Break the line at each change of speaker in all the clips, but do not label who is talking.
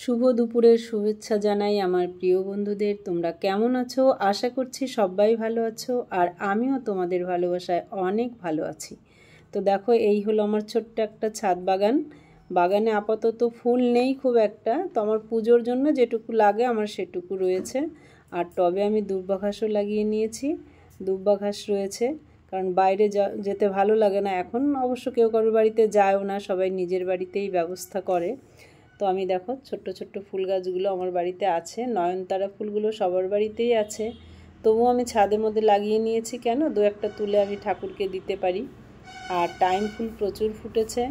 শুভ দুপুরের শুভেচ্ছা জানাই আমার প্রিয় বন্ধুদের। তোমরা কেমন আছো? আশা করছি সবাই ভালো আছো, আর আমিও তোমাদের ভালোবাসায় অনেক ভালো আছি। তো দেখো, এই হলো আমার ছোট্ট একটা ছাদ বাগান। বাগানে আপাতত ফুল নেই খুব একটা, তো আমার পুজোর জন্য যেটুকু লাগে আমার সেটুকু রয়েছে। আর টবে আমি দুর্বা ঘাসও লাগিয়ে নিয়েছি, দুর্বা ঘাস রয়েছে, কারণ বাইরে যেতে ভালো লাগে না এখন। অবশ্য কেউ কারোর বাড়িতে যায়ও না, সবাই নিজের বাড়িতেই ব্যবস্থা করে। তো আমি দেখো ছোট্ট ছোট্ট ফুল গাছগুলো আমার বাড়িতে আছে, নয়নতারা ফুলগুলো সবার বাড়িতেই আছে, তবুও আমি ছাদের মধ্যে লাগিয়ে নিয়েছি। কেন, দু একটা তুলে আমি ঠাকুরকে দিতে পারি। আর টাইম ফুল প্রচুর ফুটেছে,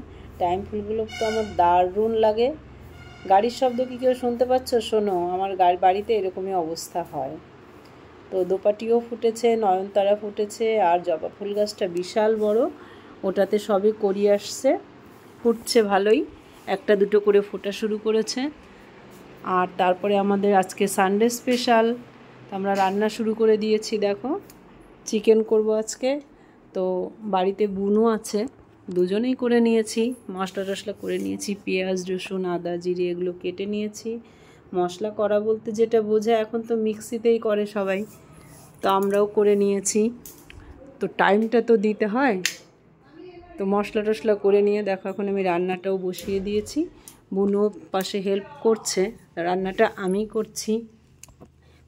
টাইম ফুলগুলো তো আমার দারুণ লাগে। গাড়ির শব্দ কি কেউ শুনতে পাচ্ছ? শোনো, আমার বাড়িতে এরকমই অবস্থা হয়। তো দোপাটিও ফুটেছে, নয়নতারা ফুটেছে, আর জবা ফুল গাছটা বিশাল বড়, ওটাতে সবে করি আসছে, ফুটছে ভালোই, একটা দুটো করে ফোটা শুরু করেছে। আর তারপরে আমাদের আজকে সানডে স্পেশাল, আমরা রান্না শুরু করে দিয়েছি। দেখো, চিকেন করব আজকে। তো বাড়িতে বুনও আছে, দুজনেই করে নিয়েছি, মশলা টশলা করে নিয়েছি, পেঁয়াজ রসুন আদা জিরে এগুলো কেটে নিয়েছি। মশলা করা বলতে যেটা বোঝায়, এখন তো মিক্সিতেই করে সবাই, তো আমরাও করে নিয়েছি। তো টাইমটা তো দিতে হয়, তো মশলা টশলা করে নিয়ে দেখো এখন আমি রান্নাটাও বসিয়ে দিয়েছি। বুনও পাশে হেল্প করছে, রান্নাটা আমি করছি।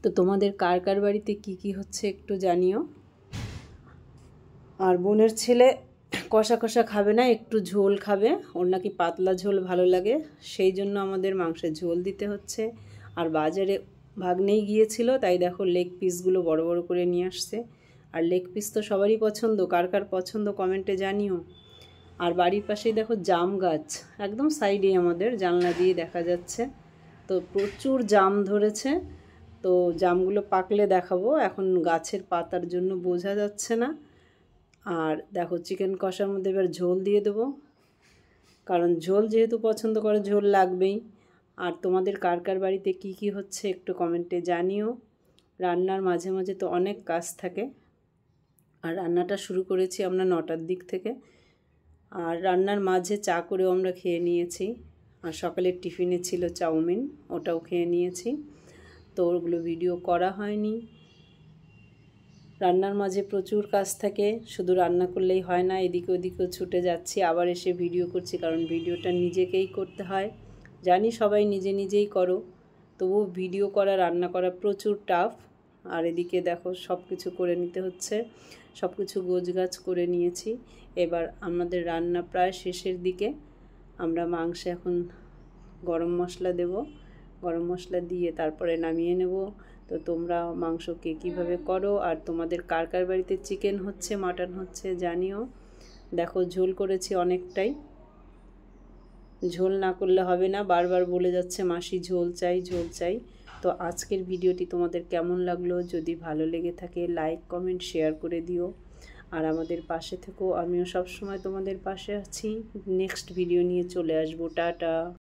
তো তোমাদের কার কার বাড়িতে কি কি হচ্ছে একটু জানিও। আর বোনের ছেলে কষা কষা খাবে না, একটু ঝোল খাবে, ওর নাকি পাতলা ঝোল ভালো লাগে, সেই জন্য আমাদের মাংসের ঝোল দিতে হচ্ছে। আর বাজারে ভাগ্নেই গিয়েছিল, তাই দেখো লেগ পিসগুলো বড় বড় করে নিয়ে আসছে। আর লেগ পিস তো সবারই পছন্দ, কার কার পছন্দ কমেন্টে জানিও। আর বাড়ির পাশেই দেখো জাম গাছ, একদম সাইডে আমাদের, জানলা দিয়ে দেখা যাচ্ছে। তো প্রচুর জাম ধরেছে, তো জামগুলো পাকলে দেখাবো, এখন গাছের পাতার জন্য বোঝা যাচ্ছে না। আর দেখো চিকেন কষার মধ্যে এবার ঝোল দিয়ে দেবো, কারণ ঝোল যেহেতু পছন্দ করে ঝোল লাগবেই। আর তোমাদের কার কার বাড়িতে কি কি হচ্ছে একটু কমেন্টে জানিও। রান্নার মাঝে মাঝে তো অনেক কাজ থাকে। আর রান্নাটা শুরু করেছি আমরা 9টার দিক থেকে, আর রান্নার মাঝে চা করেও আমরা খেয়ে নিয়েছি। আর সকালের টিফিনে ছিল চাউমিন, ওটাও খেয়ে নিয়েছি। তো ওগুলো ভিডিও করা হয়নি। রান্নার মাঝে প্রচুর কাজ থাকে, শুধু রান্না করলেই হয় না, এদিকে ওদিকেও ছুটে যাচ্ছি, আবার এসে ভিডিও করছি, কারণ ভিডিওটা নিজেকেই করতে হয়। জানি সবাই নিজে নিজেই করো, তবু ভিডিও করা রান্না করা প্রচুর টাফ। আর এদিকে দেখো সব কিছু করে নিতে হচ্ছে, সব কিছু গোছগাছ করে নিয়েছি। এবার আমাদের রান্না প্রায় শেষের দিকে, আমরা মাংসে এখন গরম মশলা দেব, গরম মশলা দিয়ে তারপরে নামিয়ে নেব। তো তোমরা মাংসকে কীভাবে করো, আর তোমাদের কার কার বাড়িতে চিকেন হচ্ছে মাটন হচ্ছে জানিও। দেখো ঝোল করেছি অনেকটাই, ঝোল না করলে হবে না, বারবার বলে যাচ্ছে মাসি ঝোল চাই ঝোল চাই। তো আজকের ভিডিওটি তোমাদের কেমন লাগলো, যদি ভালো লেগে থাকে লাইক কমেন্ট শেয়ার করে দিও, আর আমাদের পাশে থেকো, আমিও সব সময় তোমাদের পাশে আছি। নেক্সট ভিডিও নিয়ে চলে আসবো, টাটা।